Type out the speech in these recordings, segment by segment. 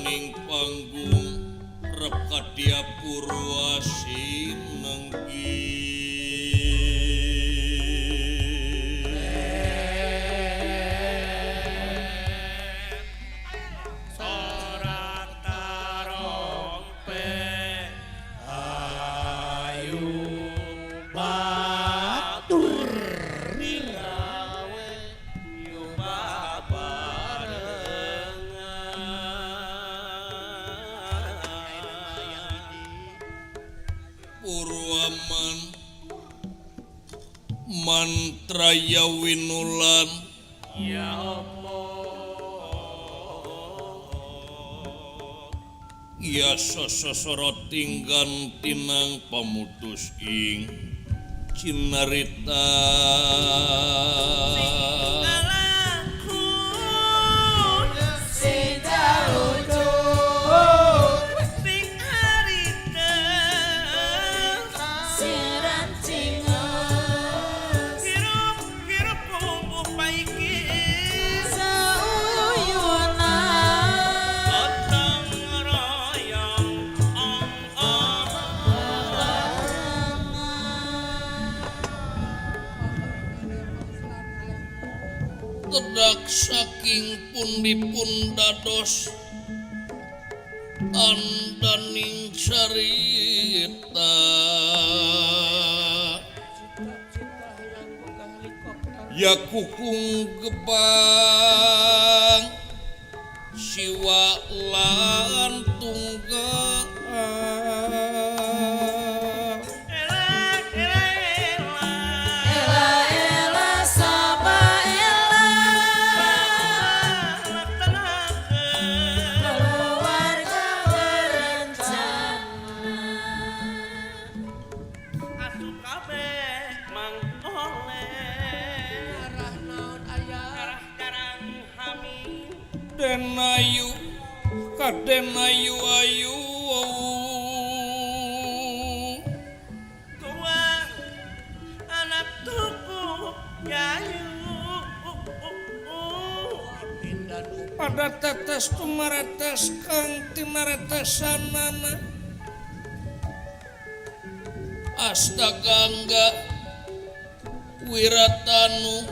ning panggung rep dia Purwa Sinenggi. Purwaman mantra Yawinulan ya Allah ya sosoro tinggan tinang pamutus ing cinarita tedak saking pundi-pun dados andaning carita ya kukung gebang siwa lan tunggal Denayu kadenayu ayu tuang anak tuku yayu pada tetes tumaretes kang tinaretesanana astagangga wiratanu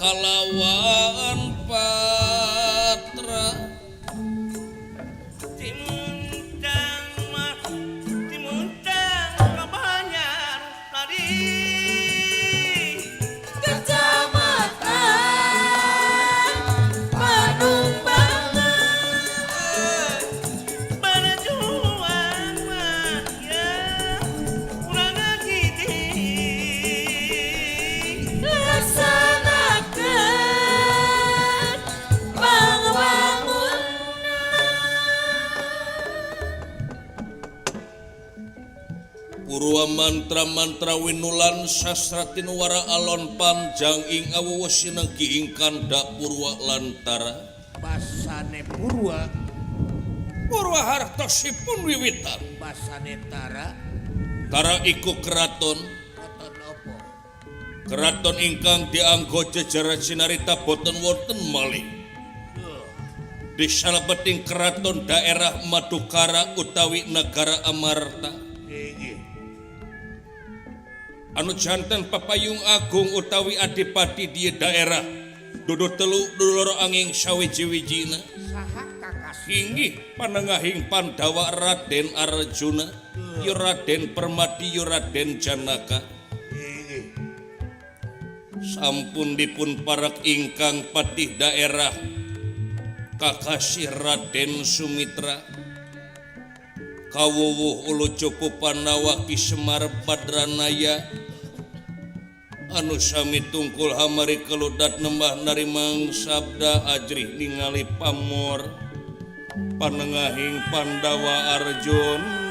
kalawan patra timuntang kabanyan tadi Kecamatan Panumbangan berjuang ya kurang gigi laksanakan pembangunan Purwa mantra-mantra winulan sastra tinuwara alon panjang ing awuh sinenggi ing kanda Purwa lantara Basane Purwa Purwa hartosipun wiwitan Basane Tara tara iku keraton Roton Opo keraton ingkang dianggo jejaran sinarita boten wonten malih di salebeting keraton daerah Madukara utawi negara Amarta anu janten papayung agung utawi adipati di daerah dudu telu dulur angin sawiji-wijina saha kakas inggih panengahing Pandawa Raden Arjuna ya Raden Permadi ya Raden Janaka sampun dipun parak ingkang patih daerah kakasih Raden Sumitra kawuwuh ulu cupu Panawa Ki Semar Badranaya anu sami tungkul hamari keludat nembah narimang sabda ajrih ningali pamor panengahing Pandawa Arjuna